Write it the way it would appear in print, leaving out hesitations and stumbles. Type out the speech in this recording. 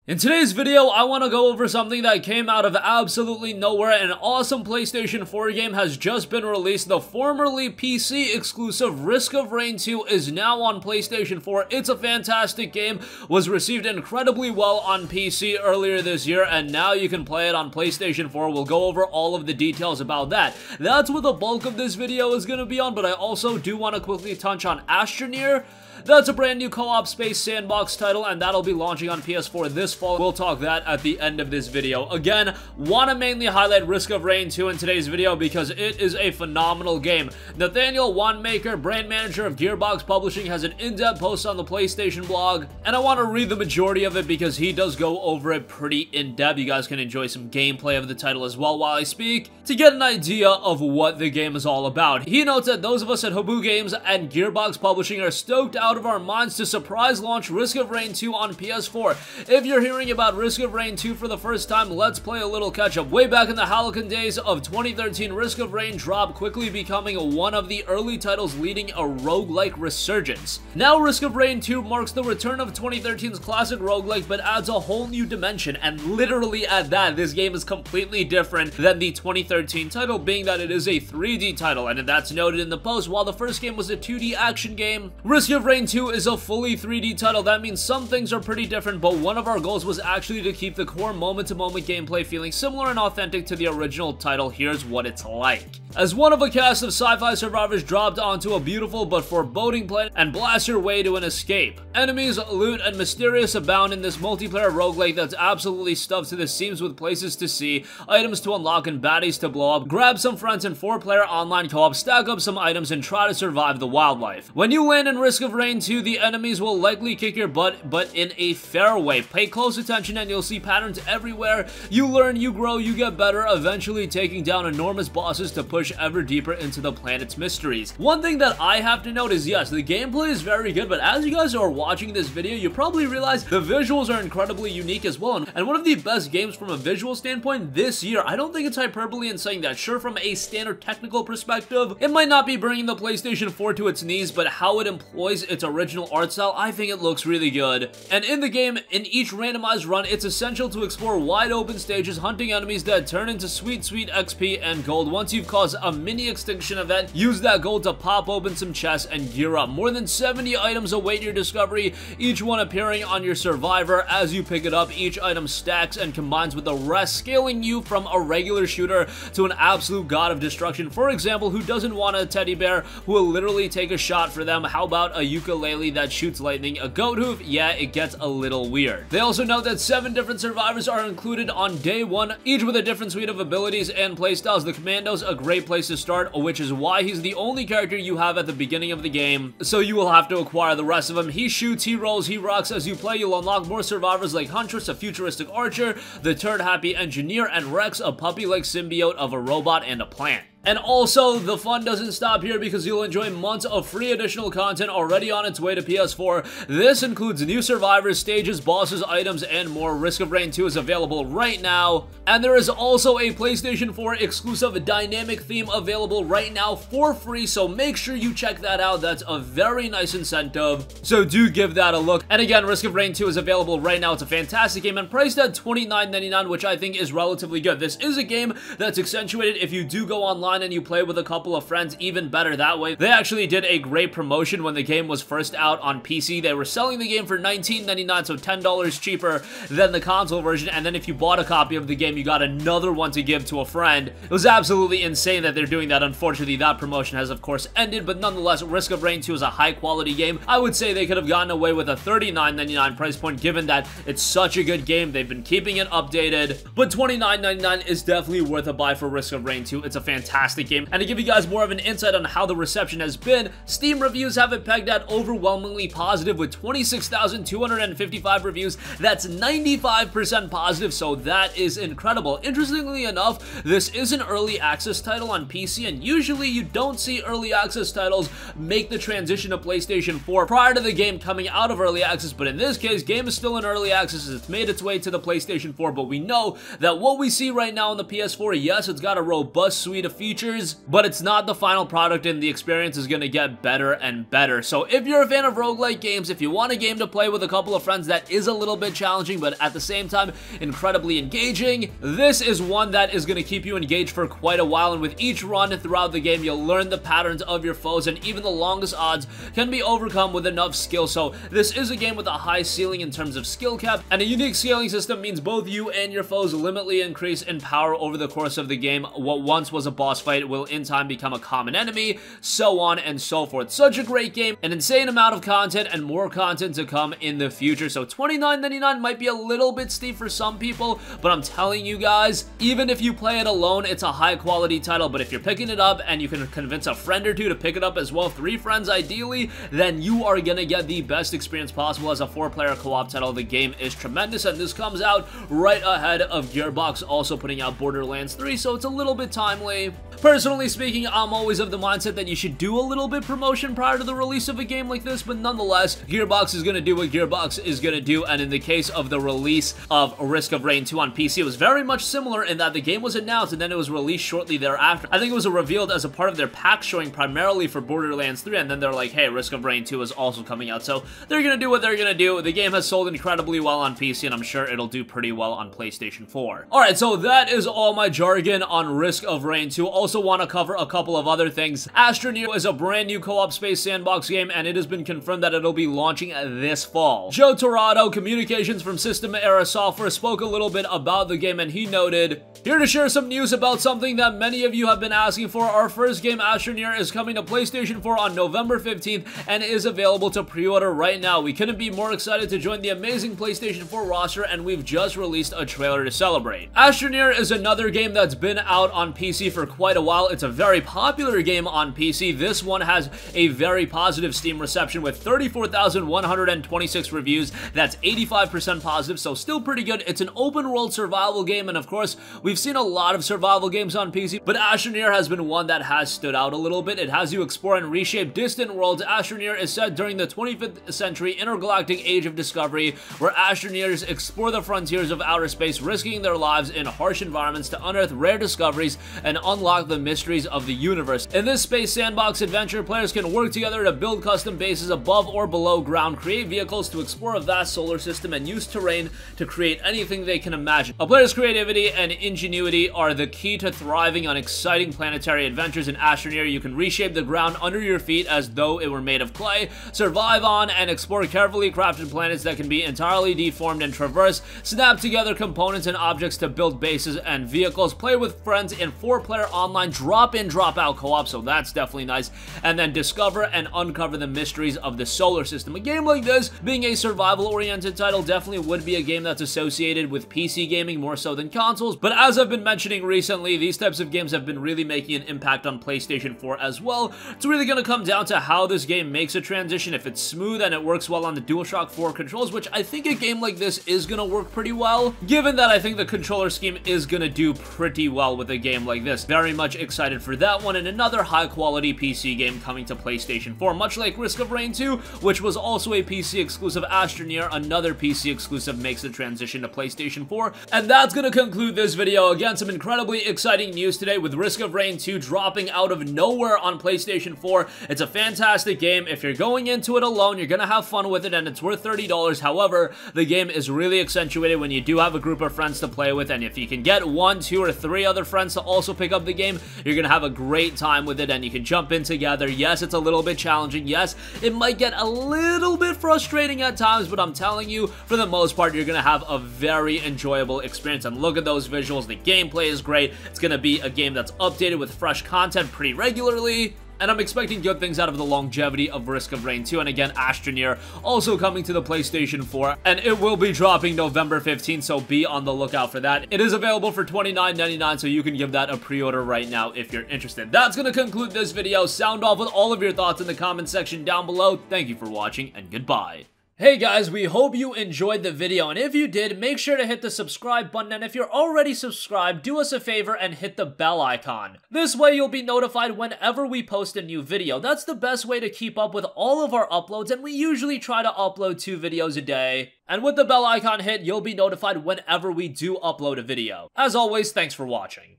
In today's video, I want to go over something that came out of absolutely nowhere. An awesome PlayStation 4 game has just been released. The formerly PC exclusive Risk of Rain 2 is now on PlayStation 4. It's a fantastic game, was received incredibly well on PC earlier this year, and now you can play it on PlayStation 4. We'll go over all of the details about that. That's what the bulk of this video is going to be on, but I also do want to quickly touch on Astroneer. That's a brand new co-op space sandbox title, and that'll be launching on PS4 this fall. We'll talk that at the end of this video. Again, want to mainly highlight Risk of Rain 2 in today's video because it is a phenomenal game. Nathaniel Wanamaker, brand manager of Gearbox Publishing, has an in-depth post on the PlayStation blog, and I want to read the majority of it because he does go over it pretty in-depth. You guys can enjoy some gameplay of the title as well while I speak to get an idea of what the game is all about. He notes that those of us at Habu Games and Gearbox Publishing are stoked out of our minds to surprise launch Risk of Rain 2 on PS4. If you're hearing about Risk of Rain 2 for the first time, let's play a little catch-up. Way back in the Halcyon days of 2013, Risk of Rain dropped, quickly becoming one of the early titles leading a roguelike resurgence. Now Risk of Rain 2 marks the return of 2013's classic roguelike, but adds a whole new dimension, and literally at that, this game is completely different than the 2013 title, being that it is a 3D title, and that's noted in the post. While the first game was a 2D action game, Risk of Rain 2 is a fully 3D title. That means some things are pretty different, but one of our goals was actually to keep the core moment-to-moment gameplay feeling similar and authentic to the original title. Here's what it's like. As one of a cast of sci-fi survivors dropped onto a beautiful but foreboding planet and blast your way to an escape. Enemies, loot, and mysterious abound in this multiplayer roguelike that's absolutely stuffed to the seams with places to see, items to unlock, and baddies to blow up. Grab some friends in 4-player online co-op, stack up some items, and try to survive the wildlife. When you land in Risk of Rain 2, the enemies will likely kick your butt, but in a fair way. Pay close attention and you'll see patterns everywhere. You learn, you grow, you get better, eventually taking down enormous bosses to push ever deeper into the planet's mysteries. One thing that I have to note is, yes, the gameplay is very good, but as you guys are watching this video, you probably realize the visuals are incredibly unique as well, and one of the best games from a visual standpoint this year. I don't think it's hyperbole in saying that. Sure, from a standard technical perspective, it might not be bringing the PlayStation 4 to its knees, but how it employs its original art style, I think it looks really good. And in the game, in each randomized run, it's essential to explore wide open stages, hunting enemies that turn into sweet XP and gold. Once you've caused a mini extinction event, use that gold to pop open some chests and gear up. More than 70 items await your discovery, each one appearing on your survivor. As you pick it up, each item stacks and combines with the rest, scaling you from a regular shooter to an absolute god of destruction. For example, who doesn't want a teddy bear who will literally take a shot for them? How about a ukulele that shoots lightning, a goat hoof? Yeah, it gets a little weird. They also note that 7 different survivors are included on day 1, each with a different suite of abilities and playstyles. The Commando's a great place to start, which is why he's the only character you have at the beginning of the game, so you will have to acquire the rest of him. He shoots, he rolls, he rocks. As you play, you'll unlock more survivors like Huntress, a futuristic archer, the turd-happy engineer, and Rex, a puppy-like symbiote of a robot and a plant. And also, the fun doesn't stop here because you'll enjoy months of free additional content already on its way to PS4. This includes new survivors, stages, bosses, items, and more. Risk of Rain 2 is available right now. And there is also a PlayStation 4 exclusive dynamic theme available right now for free, so make sure you check that out. That's a very nice incentive, so do give that a look. And again, Risk of Rain 2 is available right now. It's a fantastic game and priced at $29.99, which I think is relatively good. This is a game that's accentuated if you do go online and you play with a couple of friends, even better that way. They actually did a great promotion when the game was first out on PC. They were selling the game for $19.99, so $10 cheaper than the console version, and then if you bought a copy of the game, you got another one to give to a friend. It was absolutely insane that they're doing that. Unfortunately, that promotion has of course ended, but nonetheless, Risk of Rain 2 is a high quality game. I would say they could have gotten away with a $39.99 price point, given that it's such a good game. They've been keeping it updated, but $29.99 is definitely worth a buy for Risk of Rain 2. It's a fantastic game. And to give you guys more of an insight on how the reception has been, Steam reviews have it pegged at overwhelmingly positive with 26,255 reviews. That's 95% positive, so that is incredible. Interestingly enough, this is an early access title on PC, and usually you don't see early access titles make the transition to PlayStation 4 prior to the game coming out of early access, but in this case, game is still in early access. It's made its way to the PlayStation 4, but we know that what we see right now on the PS4, yes, it's got a robust suite of features features, but it's not the final product and the experience is going to get better and better. So if you're a fan of roguelike games, if you want a game to play with a couple of friends that is a little bit challenging, but at the same time incredibly engaging, this is one that is going to keep you engaged for quite a while, and with each run throughout the game, you'll learn the patterns of your foes, and even the longest odds can be overcome with enough skill. So this is a game with a high ceiling in terms of skill cap, and a unique scaling system means both you and your foes limitedly increase in power over the course of the game. What once was a boss fight will in time become a common enemy, so on and so forth. Such a great game, an insane amount of content, and more content to come in the future. So $29.99 might be a little bit steep for some people, but I'm telling you guys, even if you play it alone, it's a high quality title. But if you're picking it up and you can convince a friend or two to pick it up as well, 3 friends ideally, then you are gonna get the best experience possible. As a 4-player co-op title, the game is tremendous, and this comes out right ahead of Gearbox also putting out Borderlands 3, so it's a little bit timely. Personally speaking, I'm always of the mindset that you should do a little bit promotion prior to the release of a game like this, but nonetheless, Gearbox is gonna do what Gearbox is gonna do, and in the case of the release of Risk of Rain 2 on PC, it was very much similar in that the game was announced and then it was released shortly thereafter. I think it was revealed as a part of their pack showing primarily for Borderlands 3, and then they're like, hey, Risk of Rain 2 is also coming out, so they're gonna do what they're gonna do. The game has sold incredibly well on PC, and I'm sure it'll do pretty well on PlayStation 4. Alright, so that is all my jargon on Risk of Rain 2. Also want to cover a couple of other things. Astroneer is a brand new co-op space sandbox game, and it has been confirmed that it'll be launching this fall. Joe Torado, communications from System Era Software, spoke a little bit about the game, and he noted, "Here to share some news about something that many of you have been asking for. Our first game, Astroneer, is coming to PlayStation 4 on November 15th and is available to pre-order right now. We couldn't be more excited to join the amazing PlayStation 4 roster, and we've just released a trailer to celebrate." Astroneer is another game that's been out on PC for quite a while. It's a very popular game on PC. This one has a very positive Steam reception with 34,126 reviews. That's 85% positive, so still pretty good. It's an open world survival game, and of course, we've seen a lot of survival games on PC, but Astroneer has been one that has stood out a little bit. It has you explore and reshape distant worlds. Astroneer is set during the 25th century intergalactic age of discovery, where astroneers explore the frontiers of outer space, risking their lives in harsh environments to unearth rare discoveries and unlock the mysteries of the universe. In this space sandbox adventure, players can work together to build custom bases above or below ground, create vehicles to explore a vast solar system, and use terrain to create anything they can imagine. A player's creativity and ingenuity are the key to thriving on exciting planetary adventures. In Astroneer, you can reshape the ground under your feet as though it were made of clay, survive on and explore carefully crafted planets that can be entirely deformed and traverse, snap together components and objects to build bases and vehicles, play with friends in 4-player online drop-in, drop-out co-op, so that's definitely nice, and then discover and uncover the mysteries of the solar system. A game like this, being a survival-oriented title, definitely would be a game that's associated with PC gaming more so than consoles, but as I've been mentioning recently, these types of games have been really making an impact on PlayStation 4 as well. It's really going to come down to how this game makes a transition. If it's smooth and it works well on the DualShock 4 controls, which I think a game like this is going to work pretty well, given that I think the controller scheme is going to do pretty well with a game like this. Very much excited for that one, and another high-quality PC game coming to PlayStation 4, much like Risk of Rain 2, which was also a PC exclusive. Astroneer, another PC exclusive, makes the transition to PlayStation 4, and that's going to conclude this video. Again, some incredibly exciting news today with Risk of Rain 2 dropping out of nowhere on PlayStation 4. It's a fantastic game. If you're going into it alone, you're going to have fun with it, and it's worth $30. However, the game is really accentuated when you do have a group of friends to play with, and if you can get 1, 2, or 3 other friends to also pick up the game, you're going to have a great time with it, and you can jump in together. Yes, it's a little bit challenging. Yes, it might get a little bit frustrating at times, but I'm telling you, for the most part, you're going to have a very enjoyable experience. And look at those visuals. The gameplay is great. It's going to be a game that's updated with fresh content pretty regularly, and I'm expecting good things out of the longevity of Risk of Rain 2. And again, Astroneer also coming to the PlayStation 4, and it will be dropping November 15th, so be on the lookout for that. It is available for $29.99, so you can give that a pre-order right now if you're interested. That's going to conclude this video. Sound off with all of your thoughts in the comment section down below. Thank you for watching, and goodbye. Hey guys, we hope you enjoyed the video, and if you did, make sure to hit the subscribe button, and if you're already subscribed, do us a favor and hit the bell icon. This way you'll be notified whenever we post a new video. That's the best way to keep up with all of our uploads, and we usually try to upload 2 videos a day. And with the bell icon hit, you'll be notified whenever we do upload a video. As always, thanks for watching.